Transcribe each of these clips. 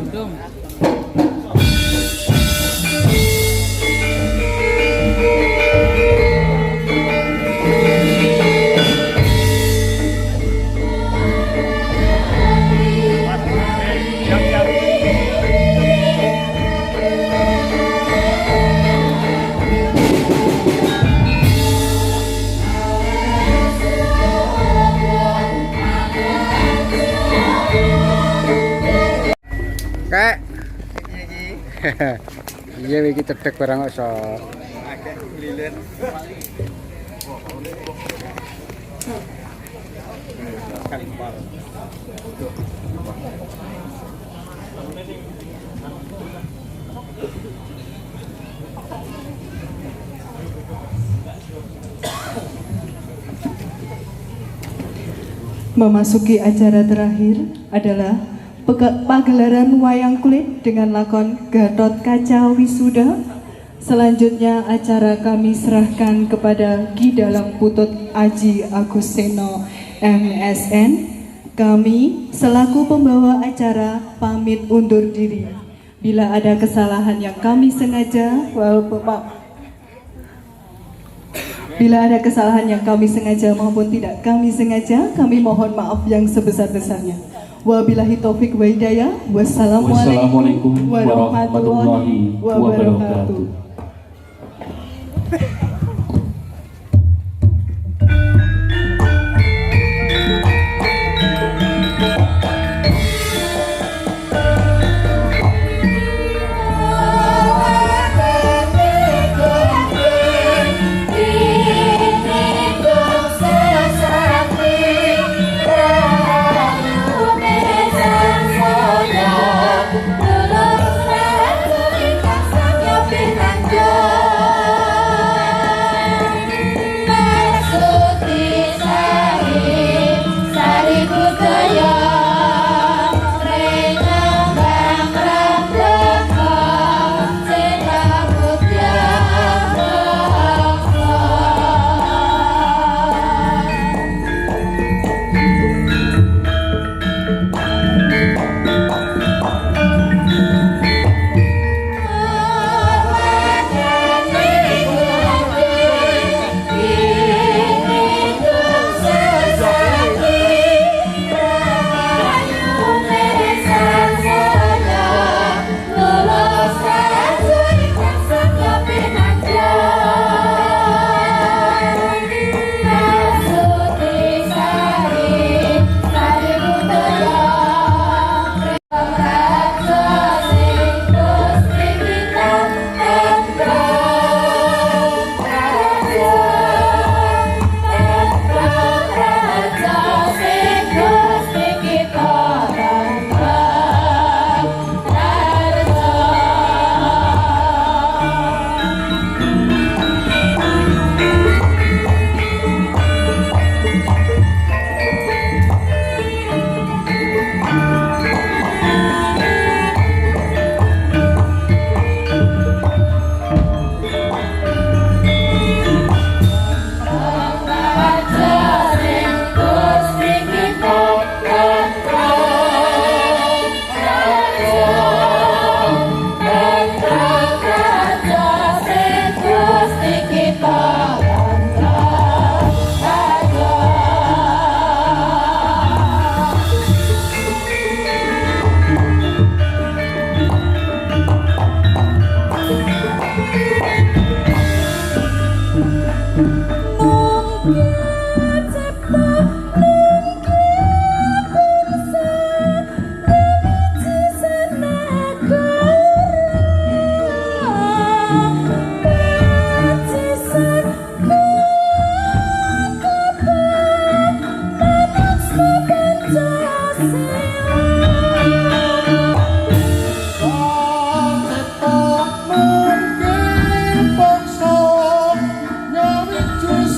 Dum. Kak. Iya iki cedhek barang kok iso. Agak lilir. Memasuki acara terakhir adalah pagelaran wayang kulit dengan lakon Gatot Kaca Wisuda. Selanjutnya acara kami serahkan kepada Ki Dalang Putut Aji Aguseno MSN. Kami selaku pembawa acara pamit undur diri. Bila ada kesalahan yang kami sengaja, bila ada kesalahan yang kami sengaja maupun tidak kami sengaja, kami mohon maaf yang sebesar-besarnya. Wabillahi taufik wa hidayah. Wassalamualaikum warahmatullahi wabarakatuh.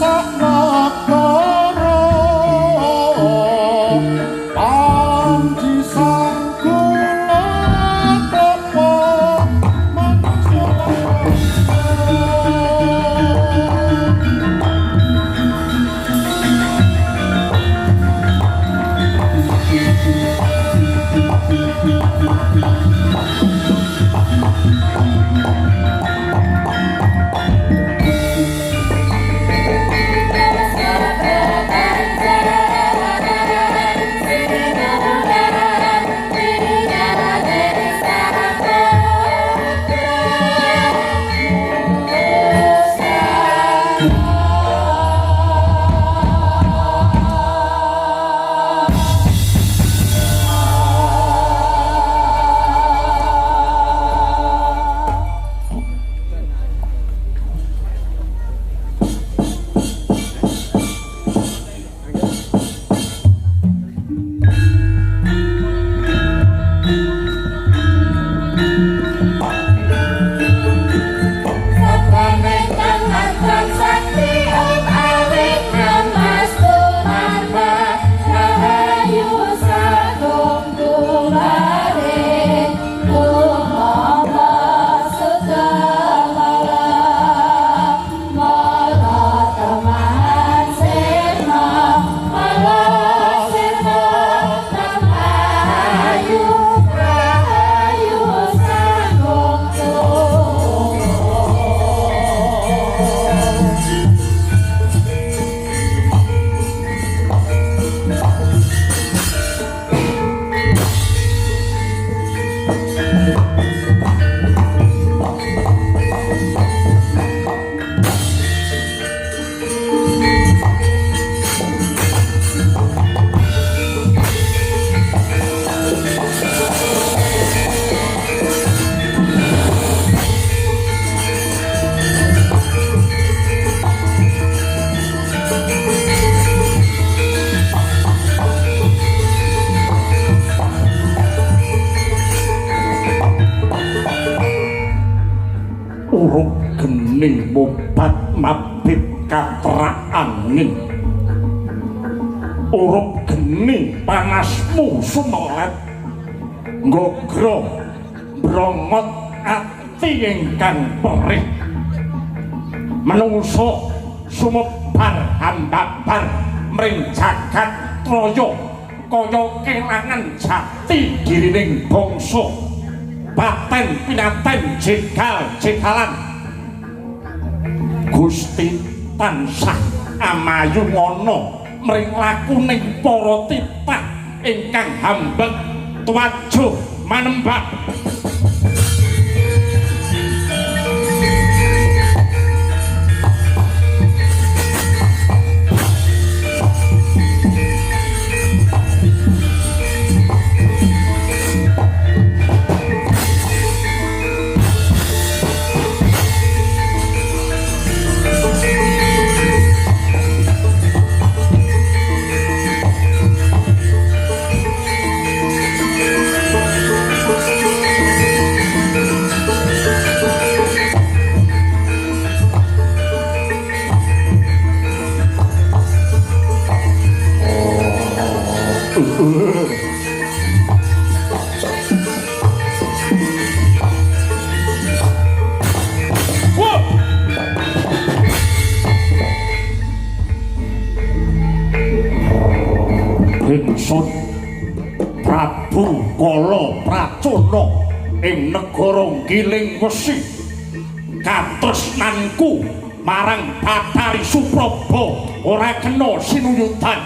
Sakno ning mobat mabit katra angin urup geni panasmu sumelet ngogro brongot ati ingkang perih menungso sumebar hambabar mring jagat traya kaya kelangan jati dirining bangsa paten pinaten jegal-jegalan Gusti tansah amayungana mring lakuning para titah ingkang hambeg tuwajuh manembah ingsun Prabu Kala Pracana ing negara Giling Wesi katresnanku marang Bathari Supraba ora kena sinuyutan.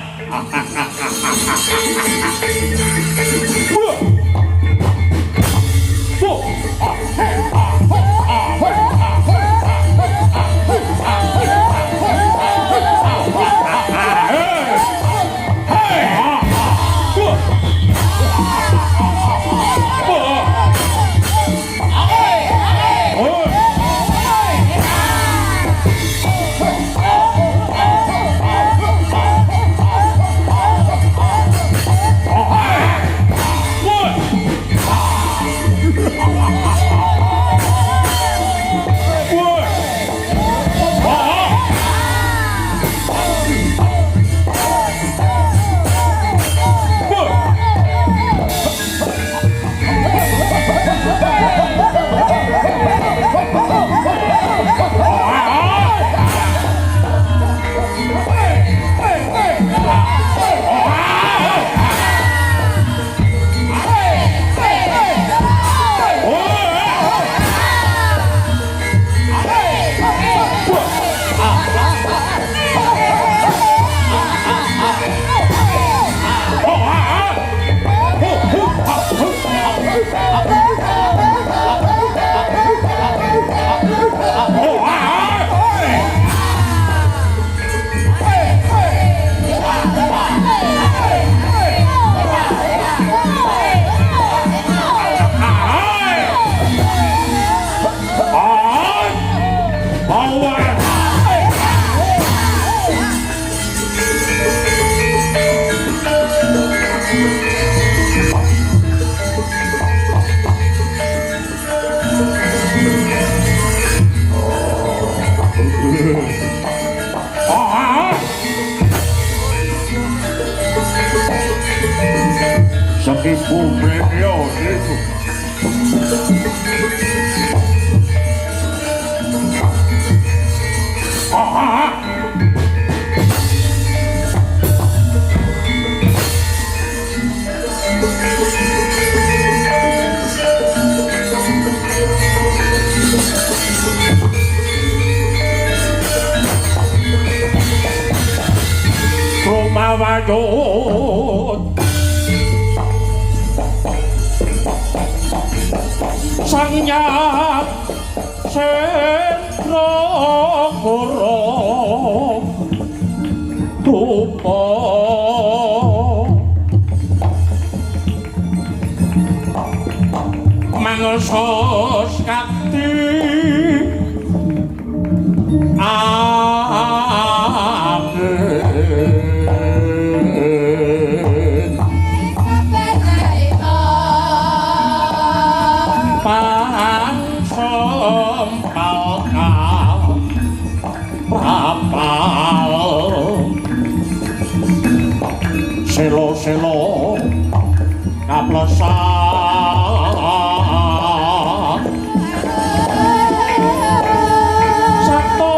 Ibu beliau itu rumah wajud Sanyap Sendra Goro Tupo Mangsa Sakti Pang sempal kau kapal selo-selo kaplesan sato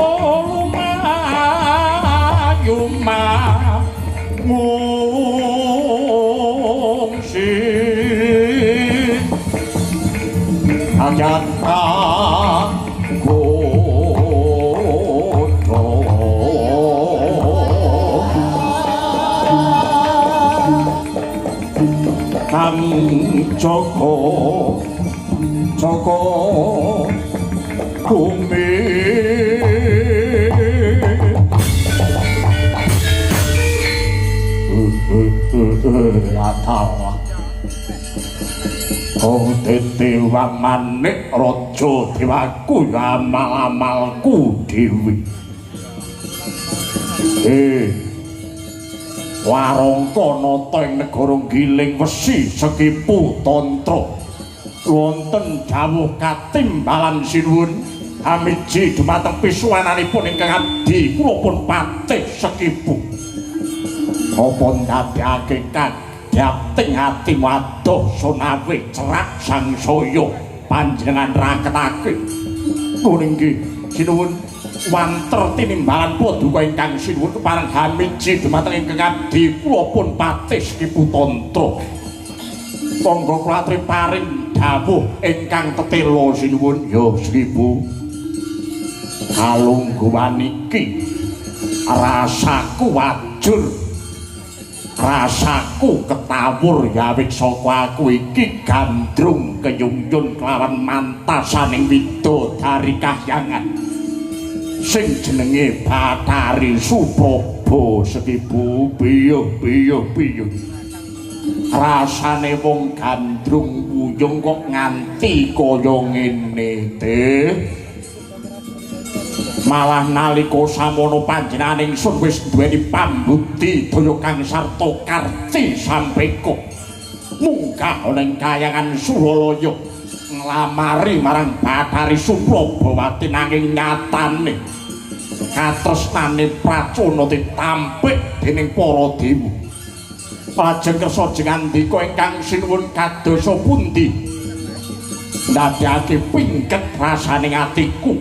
lumayuma ngungsi ajanta Kang Joko Bumi Atawa Oh Dewa Manik Raja Dewaku amal-amalku dewi warangka nata ing negara Giling Wesi Sekipu Tantra wonten dawuh katimbalan sinuwun amiji dumateng pisuwananipun ingkang abdi kula pun patih Sekipu apa ndadekake kadhating ati wadoh sonawe cerak sangsaya panjenengan raketake kuning nggih sinuwun wanter tinimbalan paduka ingkang sinuwun parang hamiji dumateng ingkang abdi kula pun patih Sekipu Tantra monggo kula aturi paring dawuh ingkang tetela sinuwun ya Sekipu kalungguhan iki rasaku wajur rasaku ketawur yawit saka aku iki gandrung keyungyun kelawan mantasaning widodari kahyangan sing jenenge Bathari Supraba Sekipu piyuh rasane wong gandrung wuyung kok nganti kaya ngene teh malah nalika samono panjenengan ingsun wis duweni pambukti daya kang sarta karti sampeka munggah ana ing kahyangan Suralaya nglamari marang Bathari Suprabawati nanging nyatane katresnane Pracona ditampik dening para dewa lajeng kersa ngandika ingkang sinuwun kadosa pundi ndadekake pingket rasaning atiku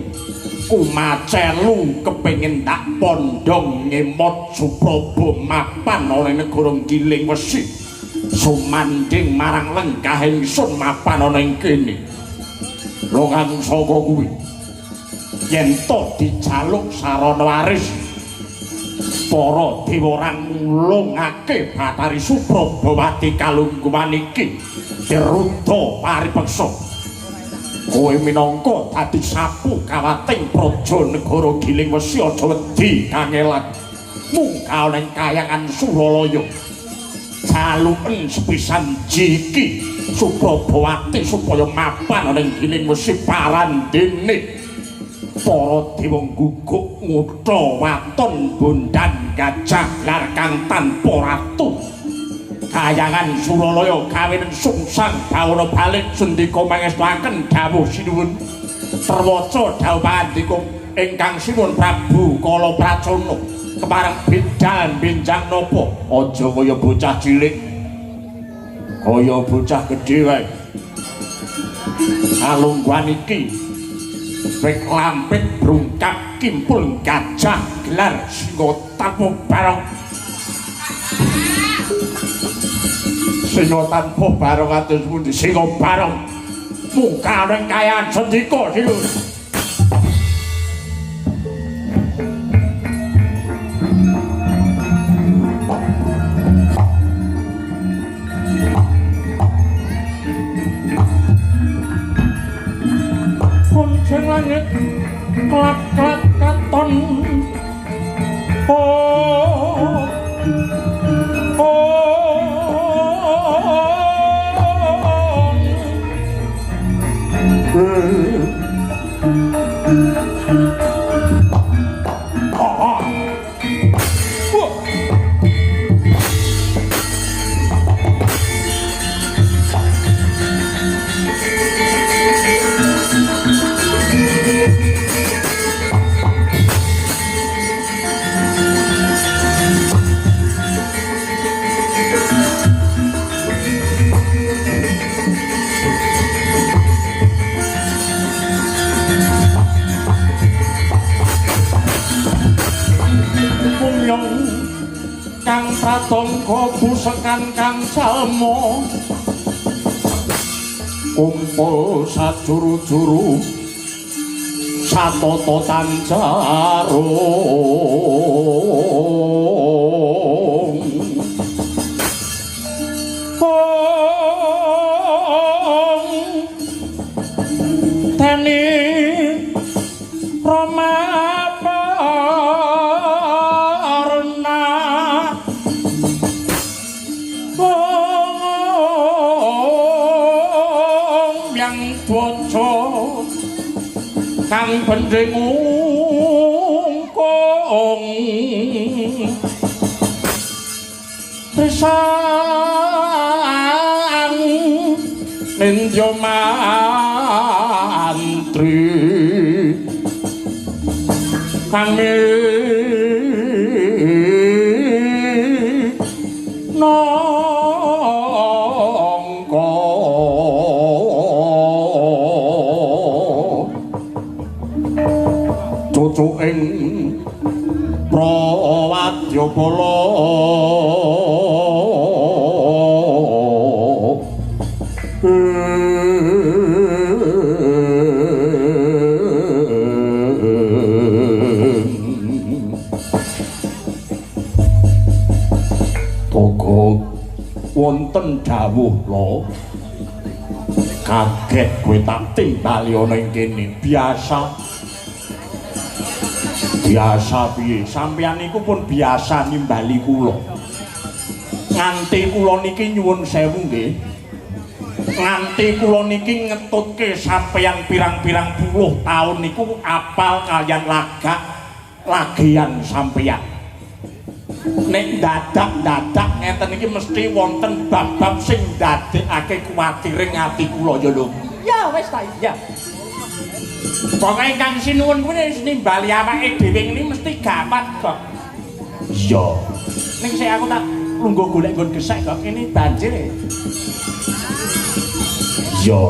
kumacelu kepengin tak pondhong ngemot Supraba mapan ana ing negara Giling Wesi sumanding marang lenggah ingsun mapan ana ing kene longan saka kuwi yen to dijaluk sarana waris para dewa orang mulungake Bathari Suprabawati kalungguhan iki dirudha paripeksa kowe minangka dadi sapu kawating praja negara Giling Wesi aja wedi kangelan mungkal ning kahyangan Suralaya jaluken sepisan jiki Suprabawati supaya mapan ning Giling Wesi parandene para dewa guguk ngutha waton bondan gajah larkang tanpa ratu kahyangan Suralaya kawinen sungsang bawana balik sendika mangestuaken dawuh sinuwun terwaca dawuh pandika ingkang sinuwun Prabu Kala Pracona kepareng bidal benjang napa aja kaya bocah cilik kaya bocah gedhe wae kalungguhan iki wek lampit brungkak kimpul gajah gelar singa tanpa barong singa tanpa barong atus pundi singa barong mungkal ning kahyangan sendika sinuwun sing langit klak-klak katon oh Pumyong kang pratangga busekan kang salmo kumpul sajuru-juru satata tanjarung teni Rama Parna yang tuaca kang bendring ungkung pisan nindya mantri kami nongko cucu ing Prawadyabala wonten dawuh lho kaget kowe tak timbali ana ing kene biasa piye sampeyan niku pun biasa nimbali kula nganti kula niki nyuwun sewu nggih nganti kula niki ngetutke sampeyan pirang-pirang puluh taun niku apal kalian lagian sampeyan nek dadak ngeten iki mesti wonten bab-bab sing ndadekake kuwatiring ati kula ya lho. Ya wis ta iya. Pokoke Kang Sinuwun kuwi wis nimbali awake dhewe ngene mesti gampang kok. Iya. Ning sik aku tak lungguh golek nggon gesek kok kene banjir. Iya.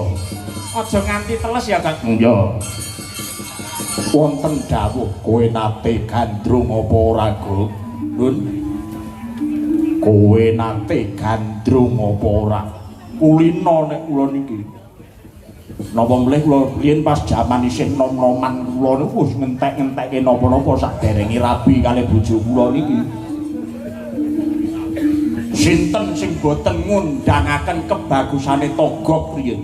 Aja nganti teles ya, Kang. Iya. Wonten dawuh kowe nate gandrung apa ora, Gur? Nun, kowe nate gandrung apa ora? Kulino nek kula niki. Napa mleh kula riyen pas jaman isih nom-noman kula niku wis ngentek-ngentekke napa-napa saderenge rabi kalih bojo kula niki. Sinten sing boten ngundangaken kebagusane togok riyen?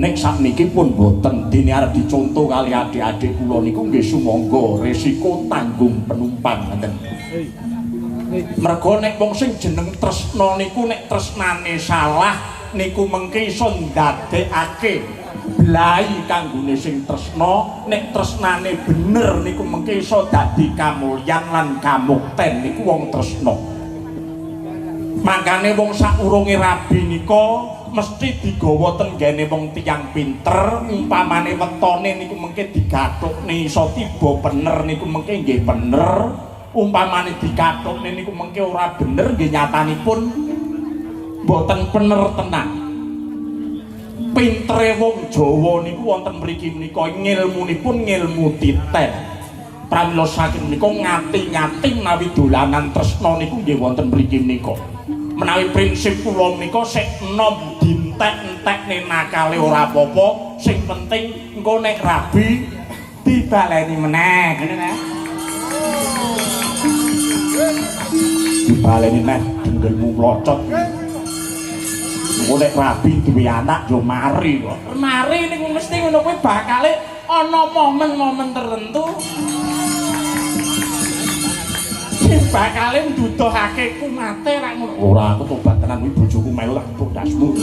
Nek sakniki pun boten dene arep dicontoh kali adik-adik kula niku nggih sumangga resiko tanggung penumpang ngoten. Mergo nek wong sing jeneng tresna niku nek tresnane salah niku mengke iso ndadekake blai kanggone sing tresna, nek tresnane bener niku mengke iso dadi kamulyan lan kamukten niku wong tresna. Makane wong sakurunge rabi nika mesti digawa tenggene wong tiyang pinter umpamane wetone niku mengke digathukne iso tiba bener niku mengke nggih bener umpamane digathukne niku mengke ora bener nggih nyatanipun mboten bener tenan pintere wong Jawa niku wonten mriki menika ngilmunipun ngilmu titen pramila saking menika ngati-ngati menawi dolanan tresna niku nggih wonten mriki menika menawi prinsip kula menika sik enom dintek-entekne nakale ora apa-apa sing penting engko nek rabi dibaleni meneh ngene ta dibaleni meneh denggelmu mlocot engko nek rabi duwe anak yo mari kok mari niku mesti ngono kuwi bakale ana momen-momen tertentu bakale nduduhake kumate rak ngono. Ora aku tobat tenan kuwi bojoku melu tak bodasmu.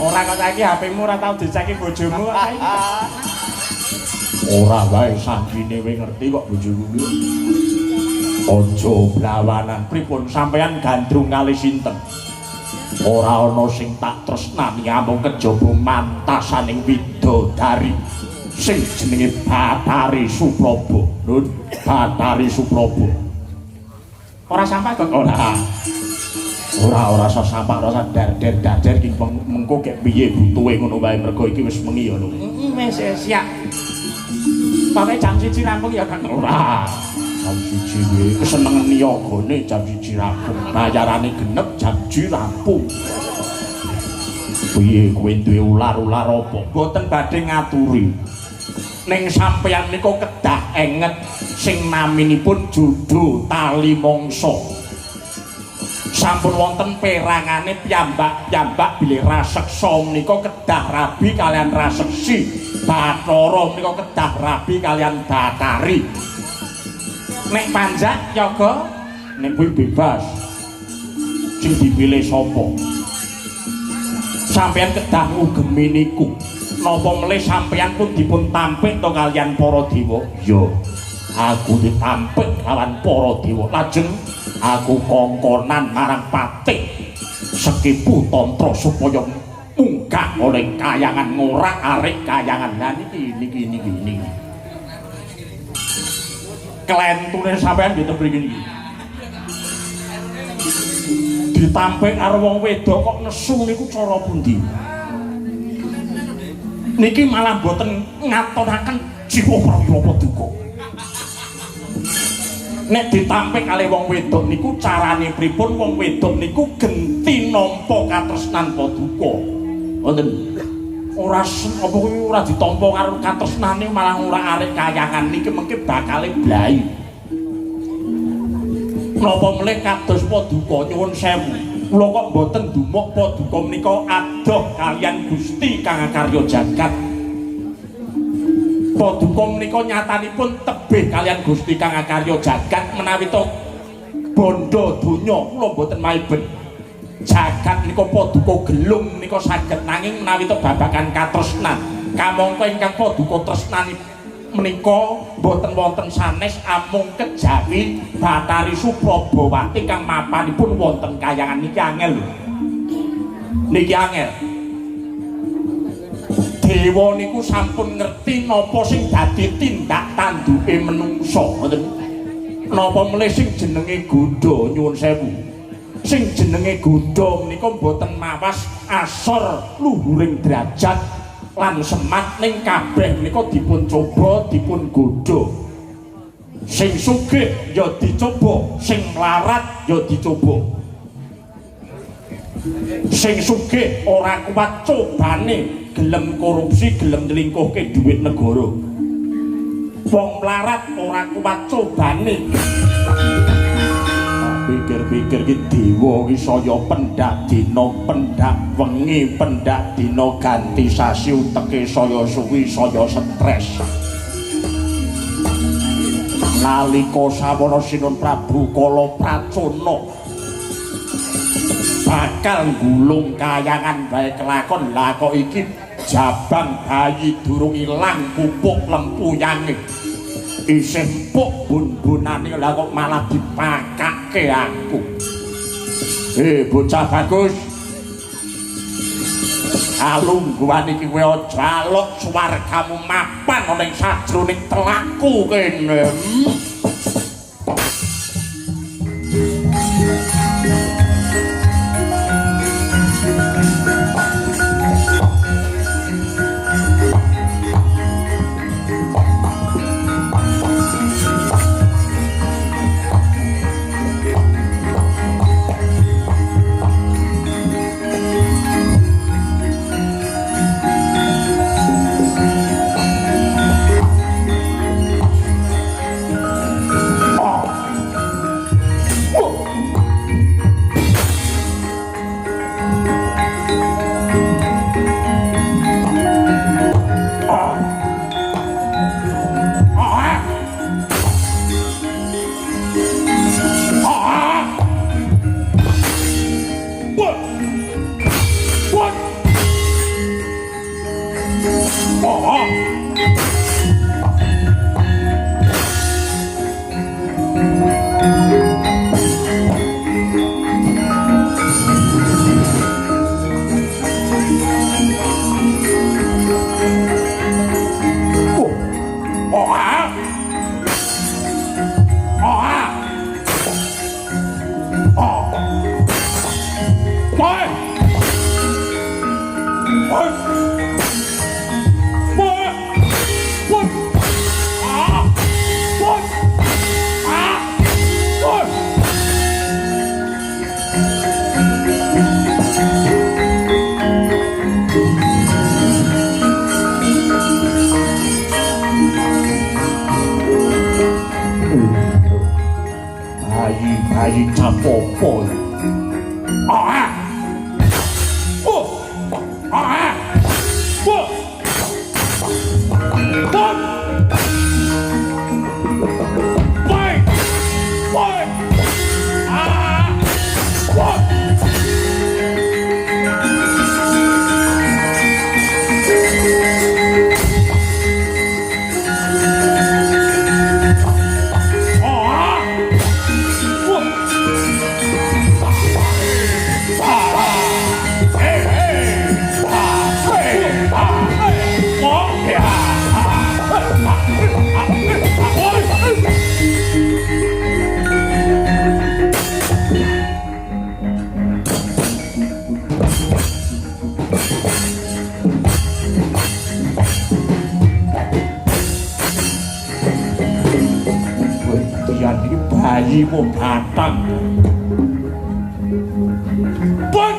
Ora kok saiki HP-mu ora tau diceki bojomu kok saiki. Ora wae sangkine kowe ngerti kok bojoku kuwi. Aja blawanan pripun sampeyan gandrung kali sinten? Ora ana sing tak tresnani amung kejaba mantasaning widodari. Sing jenenge Bathari Supraba. Nun, Bathari Supraba. Ora sampe kok ora. Ora sasampak rasa dar-dar iki mengko kek piye butuhe ngono wae mergo iki wis mengi ya lho. Wis siap. Pake jam 1 rampung ya Kang. Ora. Jam 1 kuwi kesenengan niyagane jam 1 rampung. Bayarane genep jam 1 rampung. Piye kowe duwe ular-ular apa? Mboten badhe ngaturi. Ning sampeyan nika kedah enget sing naminipun judo tali mangsa. Sampun wonten perangane piyambak bilih raseksa menika kedah rabi kalian raseksi. Bathara menika kedah rabi kalian Batari. Nek panjak yoga nek kuwi bebas. Sing dipilih sapa? Sampeyan kedah ngugemi niku. Napa melih sampeyan pun dipun tampik to kalian para dewa? Ya. Aku ditampik kalian para dewa. Lajeng aku kongkonan marang patih Sekipu Tantra supaya munggah oleh kayangan ngorak-arik kayangan. Lah niki. Klentune sampeyan nggih mriki niki. Ditampik karo wong wedok kok nesu niku cara pundi? Niki malah boten ngatonaken jiwa prawira paduka. Nek ditampik kalih wong wedok niku carane pripun wong wedok niku genti nampa katresnan paduka. Wonten ora apa kuwi ora ditampa karo katresnane malah ora arek kayangan niki mengke bakale blai. Napa melih kados paduka nyuwun sewu. Kula kok mboten dumuk paduka menika adoh kalian Gusti kang karya jagat. Paduka menika nyatanipun tebih kalian Gusti kang karya jagat menawi to bondo donya kula mboten maiben. Jagat menika paduka gelung menika saged nanging menawi to babagan katresnan. Kamangka ingkang paduka tresnani menika boten wonten sanes amung kejawi Batari Suprabawati kang mapanipun wonten kayangan niki angel lho. Niki angel. Dewa niku sampun ngerti napa sing dadi tindak tanduke menungsa, ngoten. Napa melih sing jenenge Gudha nyuwun sewu. Sing jenenge Gudha menika boten mawas asor luhuring derajat lan semat ning kabeh menika dipun coba dipun godha. Sing sugih ya dicoba, sing mlarat ya dicoba. Sing sugih ora kuat cobane, gelem korupsi, gelem nyelingkuhke dhuwit negara. Wong mlarat ora kuat cobane. Pikir-pikir ki dewa ki saya pendak dina pendak wengi pendak dina ganti sasi uteke saya suwi saya stres. Nalika sawana Sinun Prabu Kala Pracana bakal gulung kayangan bae kelakon lah kok iki jabang bayi durung ilang pupuk lempuyange. Isih empuk bun-bunane lah kok malah dipakake aku. Bocah bagus. Alungguhan iki kowe aja alok swargamu mapan ana ing sajroning telakku kene. bayi capopo. Ah! Oh! Ah! Oh! What? Why? Why? Ah! What? Jadi bayi mau batang. Bang!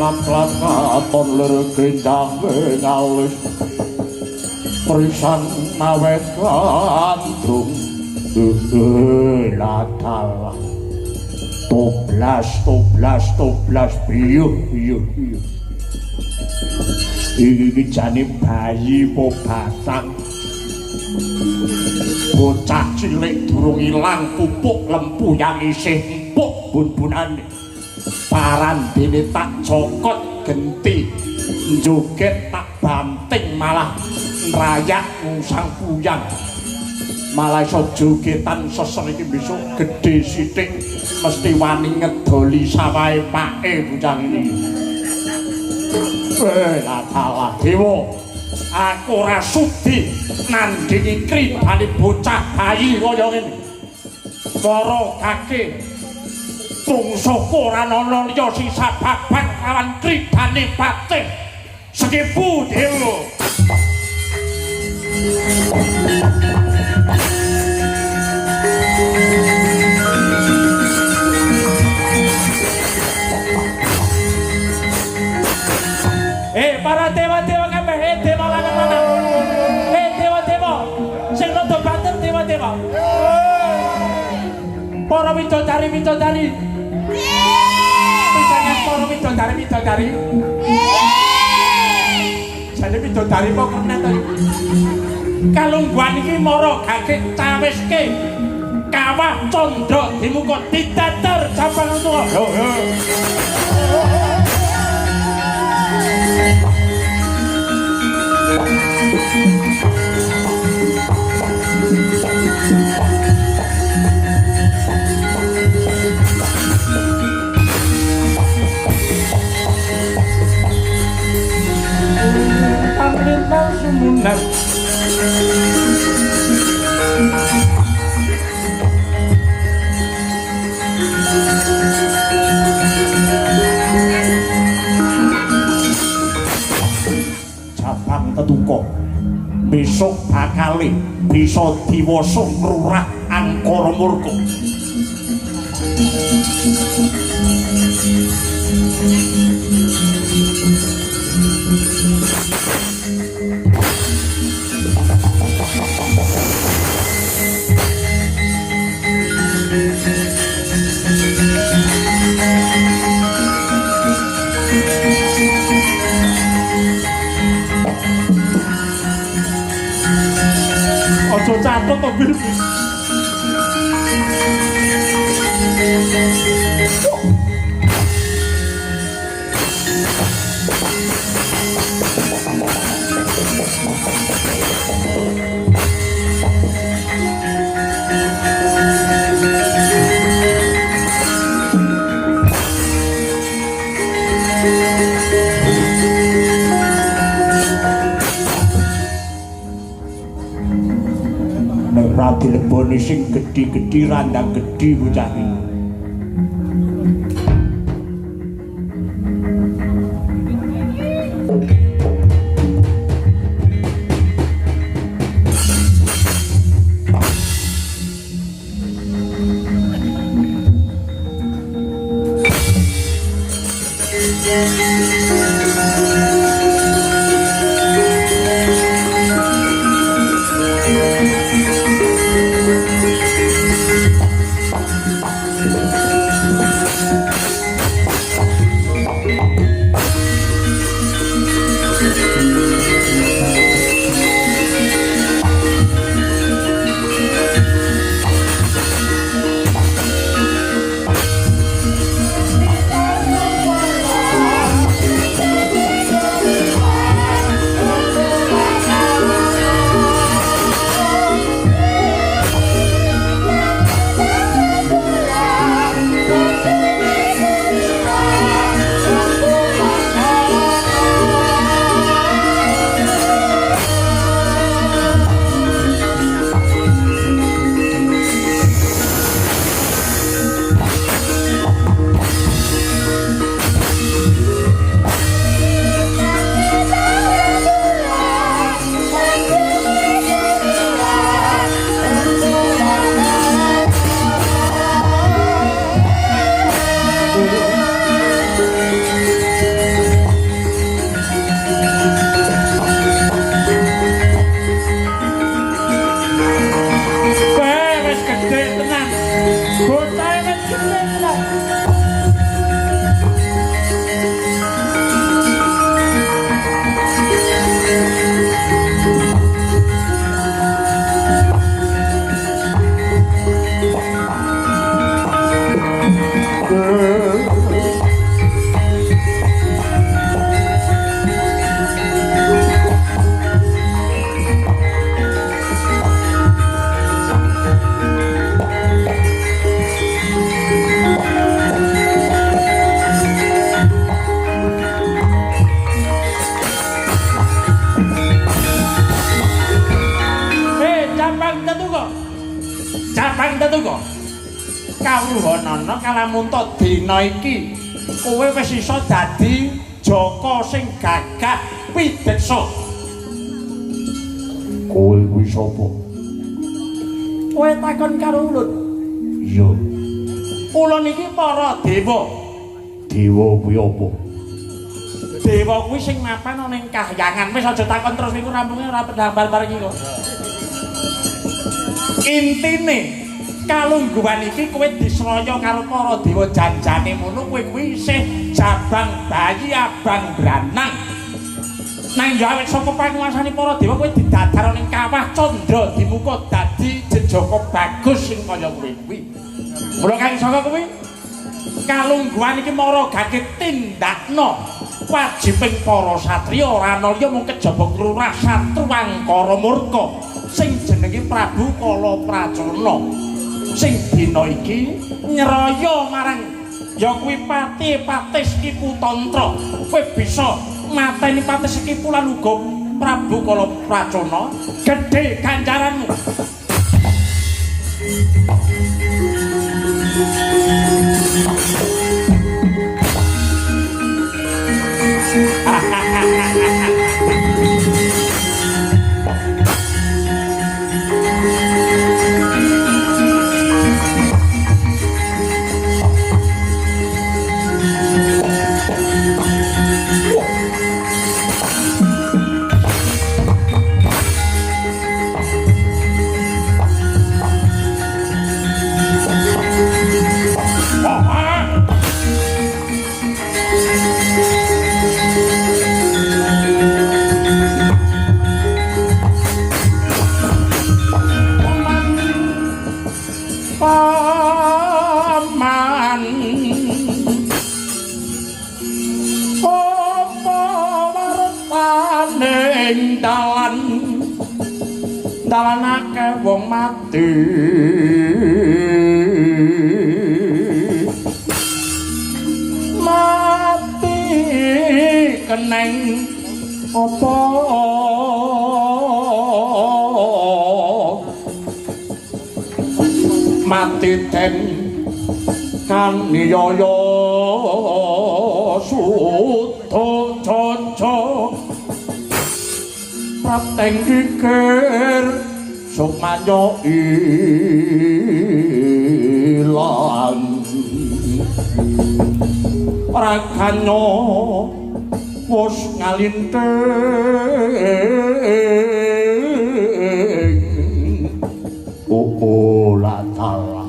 Lat-lat katon ler genjang ngalus perisan nawet kandung latala toblas biyuh iki jane bayi po batang bocah cilik durung ilang pupuk lempu yang isih empuk bun-bunane parandene tak cokot genti joget tak banting malah rayak ngusang puyang malah iso jogetan seser iki besok gedhe sithik mesti wani ngedoli sawahe pake bocah ini latala dewa aku ora sudi nandingi kribane bocah bayi kaya ngene para kake tungsoko ora ana liya sisa babat lawan kribane patih sekepu dewa para dewa-dewa kabeh dewa lanang-lanang dewa-dewa sing rada banter dewa-dewa para widodari misalnya para widodari jane widodari kok kena to kalungguhan iki mara gake cawiske kawah candra dimuka ditater jabang tuwa yo Pamrintah sumunan Jabang tetuko besok bakale bisa diwasa ngrurah angkara murka ojo catet to Bir Rati leboni sing gedhi-gedhi randang gedhi bocah iki. Kawruhanana kalamunta dina iki kowe wis iso dadi Jaka sing gagah pideksa. Kowe kuwi sapa? Kowe takon karo ulun. Iya. Ulun iki para dewa. Dewa kuwi apa? Dewa kuwi sing mapan ana ing kahyangan. Wis aja takon terus iku rampunge ora pedang bareng iki kok. Intine kalungguhan iki kowe disraya karo para dewa janjane ngono kowe kuwi isih jabang bayi abang branang nang yo awit saka panguwasane para dewa kowe didadar ning kawah candra dimuka dadi jejaka bagus sing kaya kowe kuwi mula kang saka kuwi kalungguhan iki mara gage tindakna wajibing para satriya ora ana liya mung kejaba nglurah satruwangkara murka sing jenenge Prabu Kalapracana sing dina iki nyeraya marang ya kuwi Pati-Patis Ki Putantra kowe bisa mateni Patis Ki lan uga Prabu Kalapracana gedhe ganjaranmu. Dalanake wong mati mati keneng apa mati den kaniyaya suto coco Prateng kikir sukmanya ilang raganyo wis ngalinteng oh la tala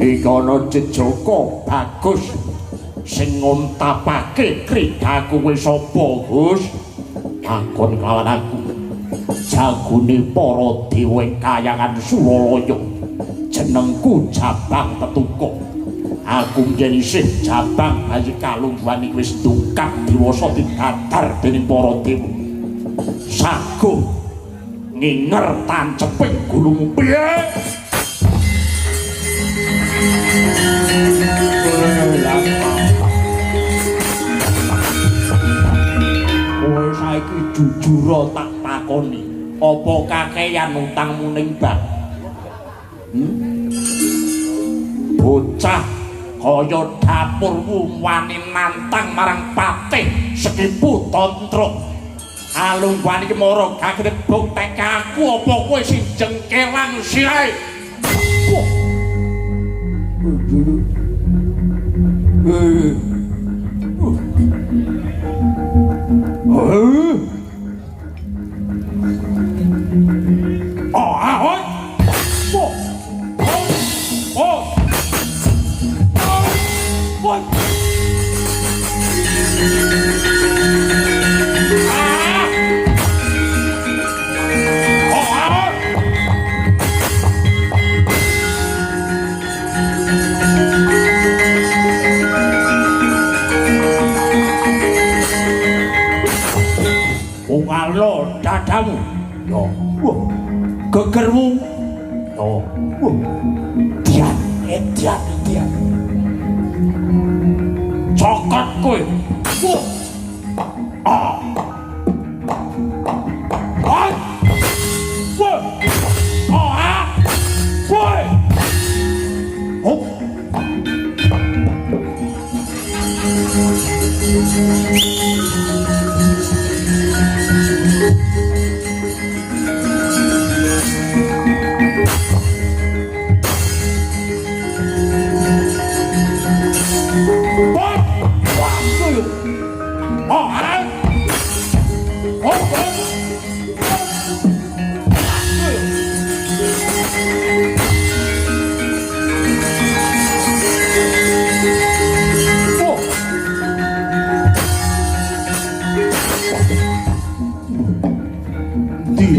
iki ana jejaka bagus sing ngontapake kridaku wis sapa Gus takon kelawan aku jagone para dewa kayangan Sulalaya jenengku Jabang Tetuko aku menjadi isih Jabang bayi kalungguhan iki wis ndungkap diwasa didadar dening para dewa saguh nginger tanceping gulung piye kowe saiki jujur tak takoni apa kakeyan utangmu ning bank bocah kaya dapurmu wani nantang marang patih Sekipu Tantra alungguhan iki mara gagret buktek aku apa kowe sing jengkelan sirahe Ungalo dadamu yo gegermu yo dian cokot kowe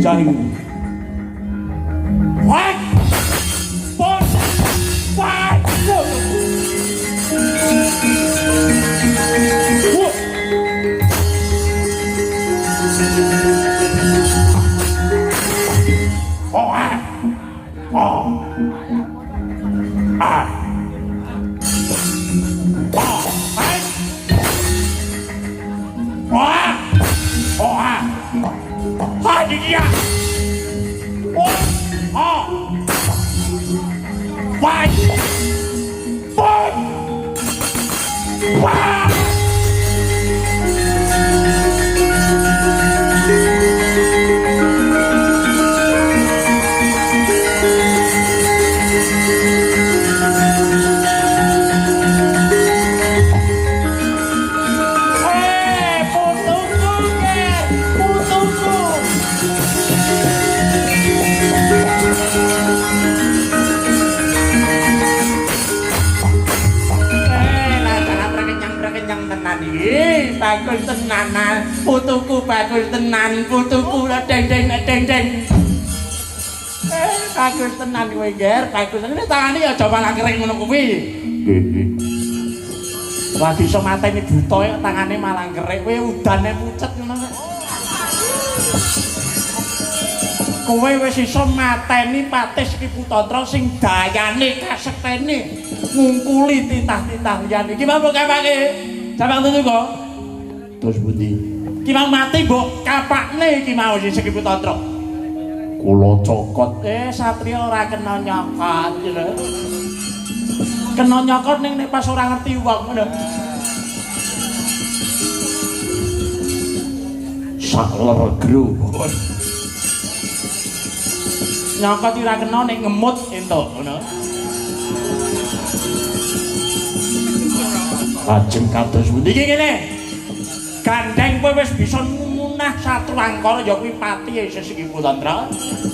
Jani. What? What? What? Bagus tenanan, putuku bagus tenan, putuku deng bagus tenan kowe ger, bagus tenan tangane aja malah kering ngono kuwi. Nggih. Wah iso mateni buta tangane malah kering, kowe udane pucet ngono. Kowe wis iso mateni Patih Sekipu Tantra sing dayane kasektene ngungkuli titah-titah liyane. Iki mampu kapake. Jabang Tetuko. Terus pundi? Ki mau mati mbok kapakne iki mau sing Sekipu Tantra. Kula cokot. Satriya ora kena nyokot lho. Kena nyokot ning nek pas ora ngerti wong ngono. Sakler gru. Nyokot ora kena nek ngemut entuk ngono. Lajeng kados pundi iki ngene. Gandeng kowe wis bisa munah satu angkara ya kuwi pati sesiki putra.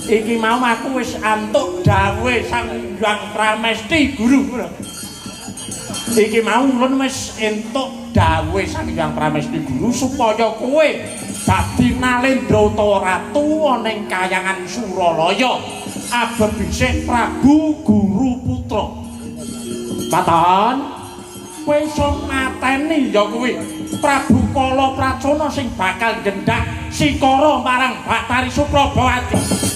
Iki mau aku wis antuk dawuh Sang Hyang Pramesti Guru. Iki mau ulun wis entuk dawuh Sang Hyang Pramesti Guru supaya kowe dadi Nalendra Ratu ana ing Kahyangan Suralaya abebisik Prabu Guru Putra. Patan kowe iso mateni ya kuwi Prabu Kala Pracona sing bakal gendhak sikara marang Bathari Suprabawati.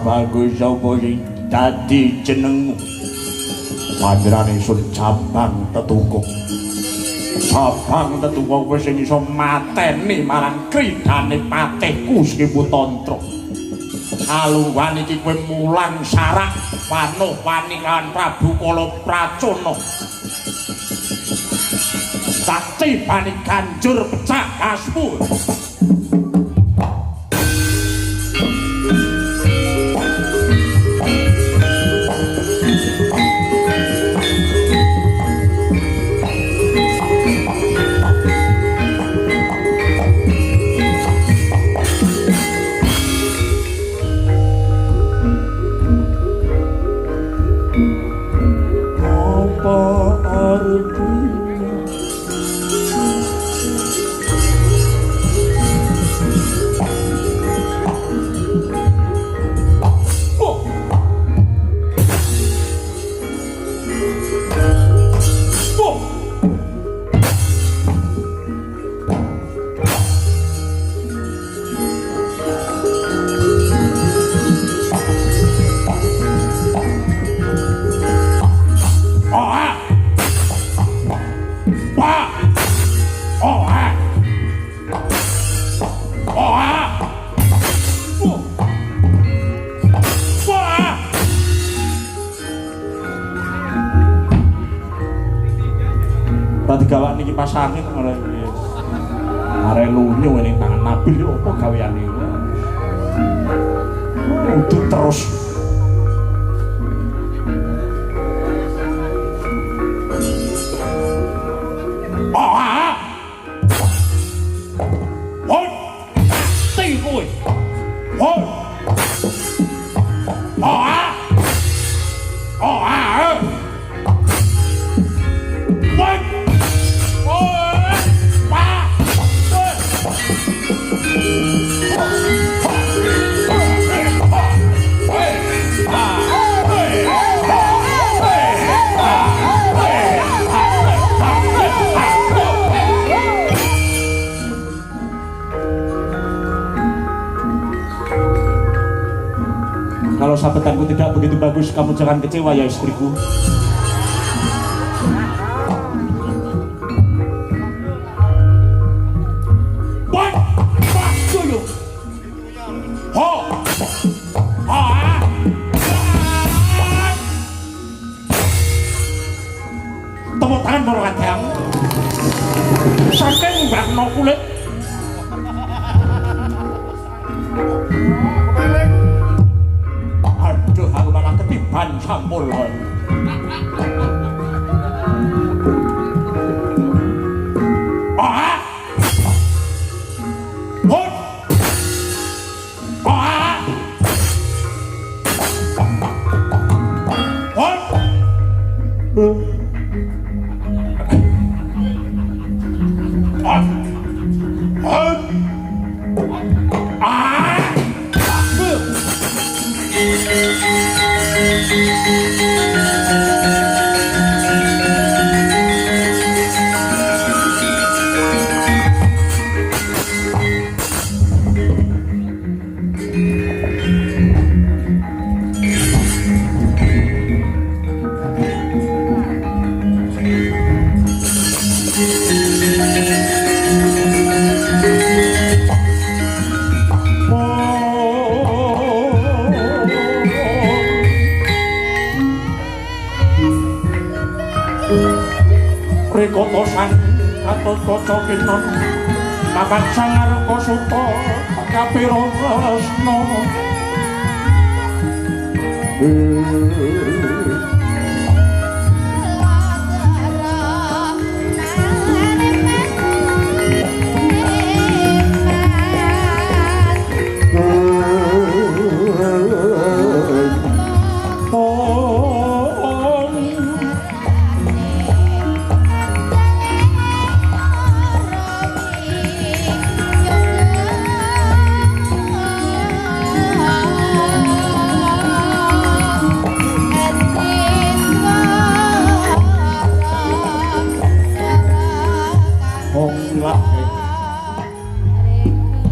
Bagus sapa sing dadi jenengmu? Panjenengan ingsun Cabang Tetukuk. Cabang Tetukuk wis sing iso mateni marang kridane patihku Sri Putantra. Alungwan iki kowe mulang sarak panuh wani lan Prabu Kala Pracona. Sakti bani ganjur pecah kasmu. Gawak niki pasangin arek lunyu ning tangan Nabil opo gaweane udut terus hoi ting kowe hoi Kalau sabetanku tidak begitu bagus, kamu jangan kecewa ya istriku. Tepuk tangan para kadang. Saking warna kulit. Aduh, aku malah ketiban sampul. Rikoto sang katut kaca kinon makan sangar kasuta kapira tresna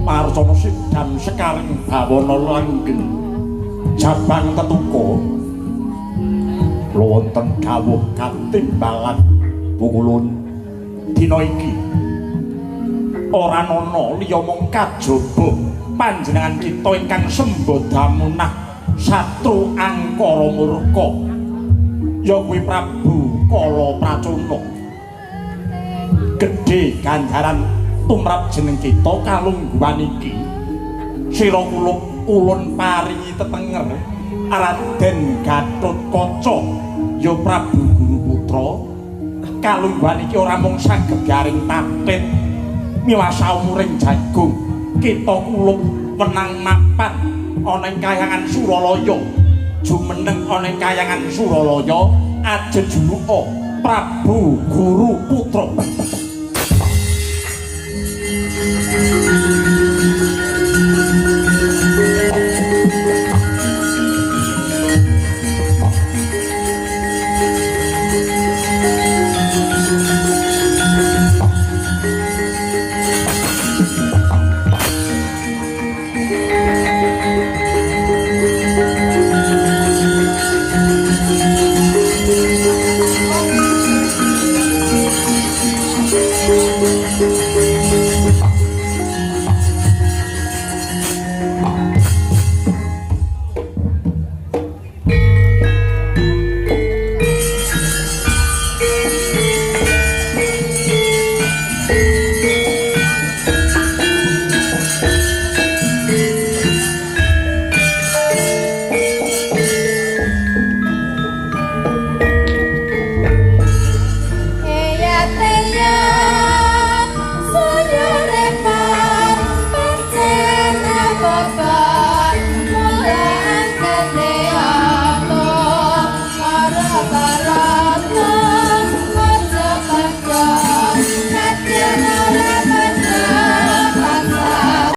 Marcana sidam sekaring bawana langgeng jabang tetuko wonten dawuh katimbalan pukulun dina iki ora ana liya mung kajaba panjenengan kita ingkang sembadamunah satru angkara murka ya kuwi Prabu Kala Pracona gedhe ganjaran tumrap jeneng kita kalungguhan iki sira kula ulun paringi tetenger Raden Gatotkaca ya Prabu Guru Putra kalungguhan iki ora mung saged garing tapit miwasa umuring jagung kita kula wenang mapan ana ing kayangan Suralaya jumeneng ana ing kayangan Suralaya ajeng juluka Prabu Guru Putra. Para